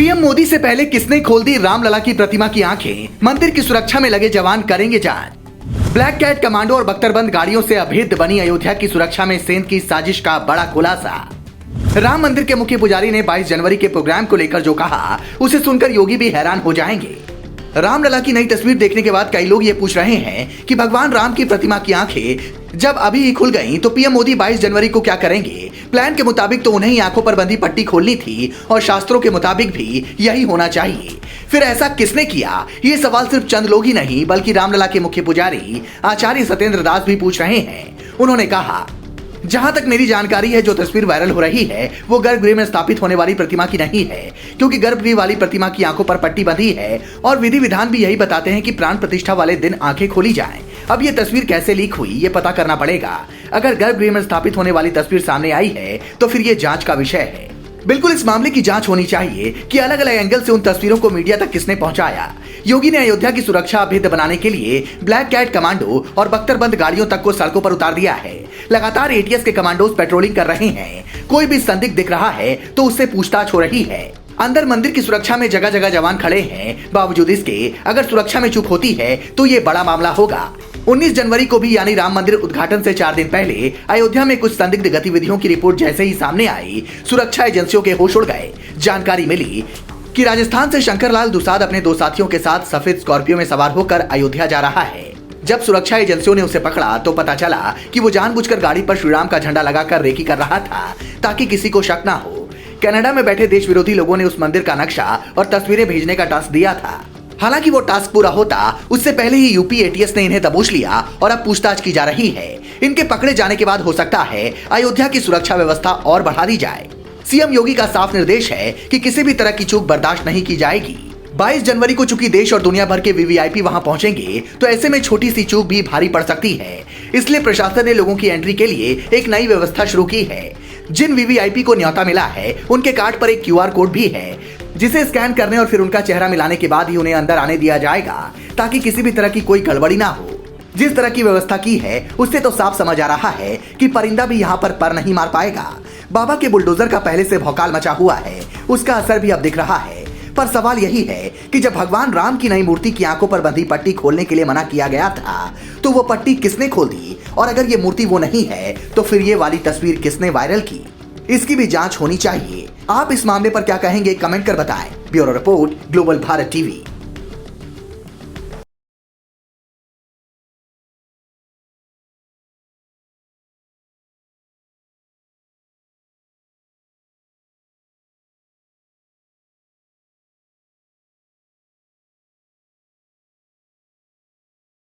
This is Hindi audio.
पीएम मोदी से पहले किसने खोल दी रामलला की प्रतिमा की आंखें? मंदिर की सुरक्षा में लगे जवान करेंगे जांच। ब्लैक कैट कमांडो और बख्तरबंद गाड़ियों से अभेद्य बनी अयोध्या की सुरक्षा में सेंध की साजिश का बड़ा खुलासा। राम मंदिर के मुख्य पुजारी ने 22 जनवरी के प्रोग्राम को लेकर जो कहा, उसे सुनकर योगी भी हैरान हो जाएंगे। रामलला की नई तस्वीर देखने के बाद कई लोग ये पूछ रहे हैं कि भगवान राम की प्रतिमा की आंखें जब अभी ही खुल गईं, तो पीएम मोदी 22 जनवरी को क्या करेंगे? प्लान के मुताबिक तो उन्हें ही आंखों पर बंधी पट्टी खोलनी थी और शास्त्रों के मुताबिक भी यही होना चाहिए। फिर ऐसा किसने किया? ये सवाल सिर्फ चंद लोग ही नहीं बल्कि रामलला के मुख्य पुजारी आचार्य सत्येंद्र दास भी पूछ रहे हैं। उन्होंने कहा, जहां तक मेरी जानकारी है, जो तस्वीर वायरल हो रही है वो गर्भगृह में स्थापित होने वाली प्रतिमा की नहीं है, क्योंकि गर्भगृह वाली प्रतिमा की आंखों पर पट्टी बंधी है और विधि विधान भी यही बताते हैं कि प्राण प्रतिष्ठा वाले दिन आंखें खोली जाएं। अब ये तस्वीर कैसे लीक हुई, ये पता करना पड़ेगा। अगर गर्भगृह में स्थापित होने वाली तस्वीर सामने आई है तो फिर ये जांच का विषय है। बिल्कुल इस मामले की जांच होनी चाहिए कि अलग अलग एंगल से उन तस्वीरों को मीडिया तक किसने पहुंचाया। योगी ने अयोध्या की सुरक्षा अभेद्य बनाने के लिए ब्लैक कैट कमांडो और बख्तरबंद गाड़ियों तक को सड़कों पर उतार दिया है। लगातार एटीएस के कमांडोज पेट्रोलिंग कर रहे हैं। कोई भी संदिग्ध दिख रहा है तो उससे पूछताछ हो रही है। अंदर मंदिर की सुरक्षा में जगह जगह जवान खड़े हैं। बावजूद इसके अगर सुरक्षा में चूक होती है तो ये बड़ा मामला होगा। 19 जनवरी को भी यानी राम मंदिर उद्घाटन से 4 दिन पहले अयोध्या में कुछ संदिग्ध गतिविधियों की रिपोर्ट जैसे ही सामने आई, सुरक्षा एजेंसियों के होश उड़ गए। जानकारी मिली कि राजस्थान से शंकरलाल दुसाद अपने 2 साथियों के साथ सफेद स्कॉर्पियो में सवार होकर अयोध्या जा रहा है। जब सुरक्षा एजेंसियों ने उसे पकड़ा तो पता चला कि वो जानबूझकर गाड़ी पर श्रीराम का झंडा लगाकर रेकी कर रहा था ताकि किसी को शक ना हो। कनाडा में बैठे देश विरोधी लोगों ने उस मंदिर का नक्शा और तस्वीरें भेजने का टास्क दिया था। हालांकि वो टास्क पूरा होता उससे पहले ही यूपी एटीएस ने इन्हें दबोच लिया और अब पूछताछ की जा रही है। इनके पकड़े जाने के बाद हो सकता है अयोध्या की सुरक्षा व्यवस्था और बढ़ा दी जाए। सीएम योगी का साफ निर्देश है कि किसी भी तरह की चूक बर्दाश्त नहीं की जाएगी। 22 जनवरी को चूंकि देश और दुनिया भर के वीवीआईपी वहां पहुंचेंगे तो ऐसे में छोटी सी चूक भी भारी पड़ सकती है। इसलिए प्रशासन ने लोगों की एंट्री के लिए एक नई व्यवस्था शुरू की है। जिन वीवीआईपी को न्योता मिला है उनके कार्ड पर एक क्यूआर कोड भी है, जिसे स्कैन करने और फिर उनका चेहरा मिलाने के बाद ही उन्हें अंदर आने दिया जाएगा, ताकि किसी भी तरह की कोई गड़बड़ी ना हो। जिस तरह की व्यवस्था की है उससे तो साफ समझ आ रहा है कि परिंदा भी यहाँ पर नहीं मार पाएगा। बाबा के बुलडोजर का पहले से भौकाल मचा हुआ है, उसका असर भी अब दिख रहा है। पर सवाल यही है कि जब भगवान राम की नई मूर्ति की आंखों पर बंधी पट्टी खोलने के लिए मना किया गया था तो वो पट्टी किसने खोल दी, और अगर ये मूर्ति वो नहीं है तो फिर ये वाली तस्वीर किसने वायरल की? इसकी भी जांच होनी चाहिए। आप इस मामले पर क्या कहेंगे, कमेंट कर बताएं। Bureau report, global Bharat TV.